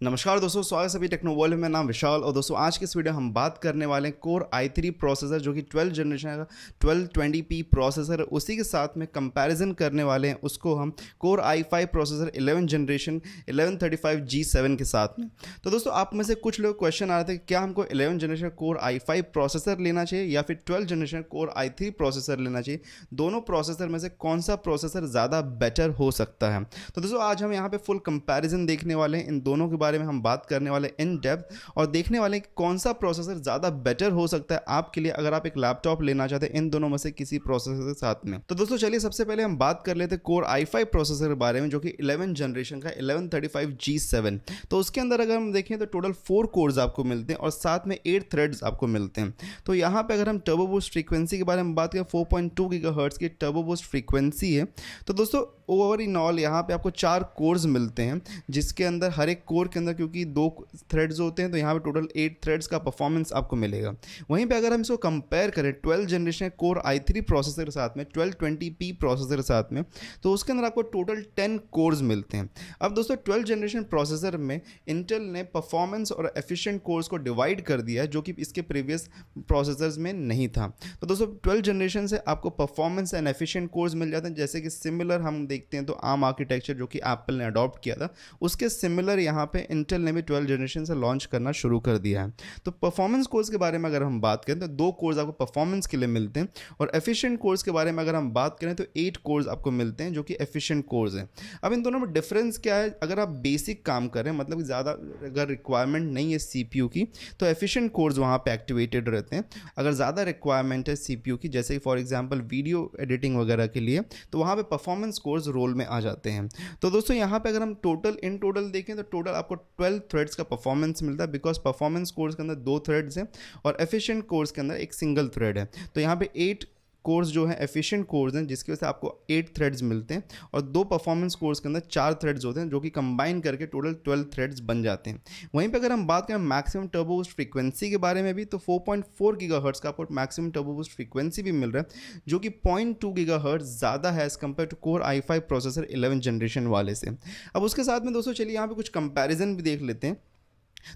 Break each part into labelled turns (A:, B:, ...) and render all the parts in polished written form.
A: नमस्कार दोस्तों, स्वागत है सभी टेक्नो वर्ल्ड में। मेरा नाम विशाल और दोस्तों आज की इस वीडियो हम बात करने वाले हैं कोर i3 प्रोसेसर जो कि 12 जनरेशन का 1220p प्रोसेसर है, उसी के साथ में कंपैरिजन करने वाले हैं उसको हम core i5 processor 11 generation 1135G7 के साथ में। तो दोस्तों आप में से कुछ लोग क्वेश्चन आ रहे थे कि क्या हमको 11 जनरेशन कोर i5 प्रोसेसर लेना चाहिए या फिर 12 जनरेशन कोर i3 प्रोसेसर लेना चाहिए, दोनों प्रोसेसर में से कौन सा प्रोसेसर ज़्यादा बेटर हो सकता है। तो दोस्तों आज हम यहाँ पे फुल कंपैरिजन देखने वाले हैं, इन दोनों के बारे में हम बात करने वाले हैं इन डेप्थ और देखने वाले हैं कि कौन सा प्रोसेसर ज़्यादा बेटर हो सकता है आपके लिए अगर आप एक लैपटॉप लेना चाहते हैं इन दोनों में से किसी प्रोसेसर के साथ में। तो दोस्तों चलिए सबसे पहले हम बात कर लेते हैं कोर i5 प्रोसेसर के बारे में जो कि 11 जनरेशन का 1135G7। तो उसके अंदर अगर हम देखें तो टोटल 4 कोर्स आपको मिलते हैं और साथ में 8 थ्रेड्स आपको मिलते हैं। तो यहाँ पे अगर हम टर्बो बूस्ट फ्रीक्वेंसी के बारे में बात करें 4.2 गीगाहर्ट्ज़ की टर्बो बूस्ट फ्रीक्वेंसी है। तो दोस्तों ओवर इन ऑल यहाँ पे आपको 4 कोर्स मिलते हैं जिसके अंदर हर एक कोर के अंदर क्योंकि 2 थ्रेड्स होते हैं तो यहाँ पे टोटल 8 थ्रेड्स का परफॉर्मेंस आपको मिलेगा। वहीं पे अगर हम इसको कंपेयर करें 12 जनरेशन कोर i3 प्रोसेसर के साथ में 1220p प्रोसेसर के साथ में, तो उसके अंदर आपको टोटल 10 कोर्स मिलते हैं। अब दोस्तों 12 जनरेशन प्रोसेसर में इंटेल ने परफॉर्मेंस और एफिशिएंट कोर्स को डिवाइड कर दिया है जो कि इसके प्रीवियस प्रोसेसर्स में नहीं था। तो दोस्तों 12 जनरेशन से आपको परफॉर्मेंस एंड एफिशिएंट कोर्स मिल जाते हैं, जैसे कि सिमिलर हम देखते हैं तो आर्म आर्किटेक्चर जो कि एप्पल ने अडॉप्ट किया था उसके सिमिलर यहाँ पे इंटेल ने भी 12 जनरेशन से लॉन्च करना शुरू कर दिया है। तो परफॉर्मेंस कोर्स के बारे में अगर हम बात करें तो 2 कोर्स आपको परफॉर्मेंस के लिए मिलते हैं और एफिशिएंट कोर्स के बारे में अगर हम बात करें तो 8 कोर्स आपको मिलते हैं जो कि एफिशिएंट कोर्स हैं। अब इन दोनों में डिफरेंस क्या है, अगर आप बेसिक काम कर रहे हैं मतलब ज़्यादा अगर रिक्वायरमेंट नहीं है CPU की तो एफिशिएंट कोर्स वहाँ पे एक्टिवेटेड रहते हैं। अगर ज़्यादा रिक्वायरमेंट है CPU की जैसे फॉर एग्जांपल वीडियो एडिटिंग वगैरह के लिए तो वहाँ पे परफॉर्मेंस कोर्स रोल में आ जाते हैं। तो दोस्तों यहाँ पे अगर हम टोटल देखें तो टोटल आपको 12 थ्रेड्स का परफॉर्मेंस मिलता है बिकॉज परफॉर्मेंस कोर्स के अंदर 2 थ्रेड्स हैं और एफिशिएंट कोर्स के अंदर एक सिंगल थ्रेड है। तो यहाँ पे 8 कोर्स जो है एफिशिएंट कोर्स हैं जिसकी वजह से आपको 8 थ्रेड्स मिलते हैं और 2 परफॉर्मेंस कोर्स के अंदर 4 थ्रेड्स होते हैं जो कि कंबाइन करके टोटल 12 थ्रेड्स बन जाते हैं। वहीं पे अगर हम बात करें मैक्सिमम टर्बो बूस्ट फ्रीक्वेंसी के बारे में भी तो 4.4 गीगाहर्ट्ज़ का आपको मैक्सिमम टर्बो बूस्ट फ्रीक्वेंसी भी मिल रहा है जो कि 0.2 गीगाहर्ट्ज़ ज़्यादा है as compare to core i5 processor 11 generation वाले से। अब उसके साथ में दोस्तों चलिए यहाँ पे कुछ कंपैरिजन भी देख लेते हैं।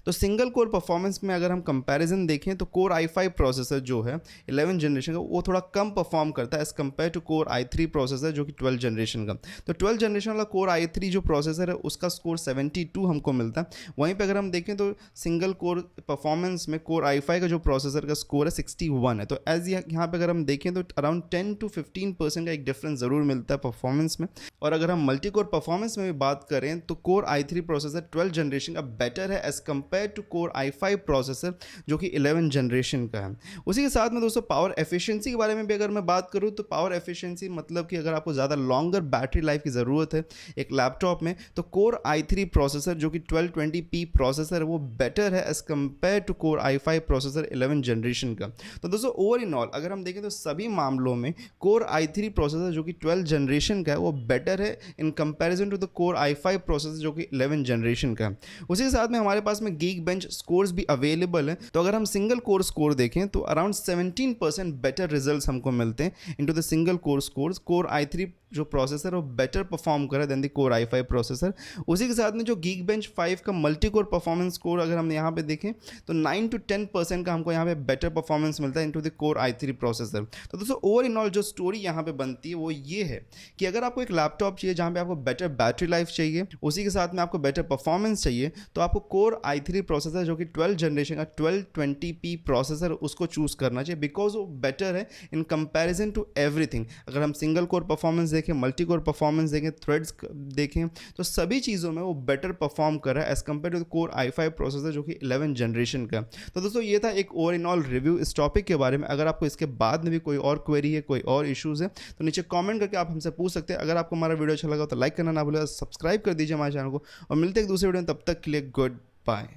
A: तो सिंगल कोर परफॉर्मेंस में अगर हम कंपैरिजन देखें तो कोर i5 प्रोसेसर जो है 11 जनरेशन का वो थोड़ा कम परफॉर्म करता है as compare to core i3 processor जो कि 12 जनरेशन का। तो 12 जनरेशन वाला कोर i3 जो प्रोसेसर है उसका स्कोर 72 हमको मिलता है। वहीं पे अगर हम देखें तो सिंगल कोर परफॉर्मेंस में कोर i5 का जो प्रोसेसर का स्कोर है 61 है। तो एज यहाँ पे अगर हम देखें तो अराउंड 10 to 15% का एक डिफरेंस ज़रूर मिलता है परफॉर्मेंस में। और अगर हम मल्टी कोर परफॉर्मेंस में भी बात करें तो कोर i3 प्रोसेसर 12 जनरेशन का बेटर है as compare to core i5 processor जो कि 11 जनरेशन का है। उसी के साथ में दोस्तों पावर एफिशिएंसी के बारे में भी अगर मैं बात करूं तो पावर एफिशिएंसी मतलब कि अगर आपको ज़्यादा लॉन्गर बैटरी लाइफ की ज़रूरत है एक लैपटॉप में तो कोर i3 प्रोसेसर जो कि 1220p प्रोसेसर है वो बेटर है as compare to core i5 processor 11 generation का। तो दोस्तों ओवर इन ऑल अगर हम देखें तो सभी मामलों में कोर i3 प्रोसेसर जो कि 12 जनरेशन का है वो बेटर है in comparison to the core i5 processor जो कि 11 जनरेशन का है। उसी के साथ में हमारे पास में गीक बेंच स्कोर्स भी अवेलेबल हैं। तो अगर हम सिंगल कोर स्कोर देखें तो अराउंड 17% बेटर रिजल्ट्स हमको मिलते हैं into the single core scores. Core i3 जो प्रोसेसर है वो बेटर परफॉर्म करे then the core i5 processor. उसी के साथ में जो गीक बेंच 5 का मल्टी कोर परफॉर्मेंस स्कोर अगर हम यहाँ पे देखें तो 9 to 10% का हमको यहाँ पे बेटर परफॉर्मेंस मिलता है into the core i3 processor. तो दोस्तों ओवर इन ऑल जो स्टोरी यहाँ पे बनती है वो ये है कि अगर आपको एक लैपटॉप चाहिए जहाँ पे आपको बेटर बैटरी लाइफ चाहिए उसी के साथ में आपको बेटर परफॉर्मेंस चाहिए तो आपको कोर i3 प्रोसेसर जो कि 12 जनरेशन का 1220p प्रोसेसर उसको चूज़ करना चाहिए बिकॉज वो बेटर है इन कंपैरिजन टू एवरीथिंग। अगर हम सिंगल कोर परफॉर्मेंस देखें मल्टी कोर परफॉर्मेंस देखें थ्रेड्स देखें तो सभी चीज़ों में वो बेटर परफॉर्म कर रहा है as compare to core i5 processor जो कि 11 जनरेशन का। तो दोस्तों ये था एक ओवर इन ऑल रिव्यू इस टॉपिक के बारे में। अगर आपको इसके बाद में भी कोई और क्वेरी है कोई और इश्यूज़ है तो नीचे कमेंट करके आप हमसे पूछ सकते हैं। अगर आपको हमारा वीडियो अच्छा लगा तो लाइक करना ना भूलिएगा, सब्सक्राइब कर दीजिए हमारे चैनल को और मिलते हैं एक दूसरे वीडियो में। तब तक के लिए गुड बाय।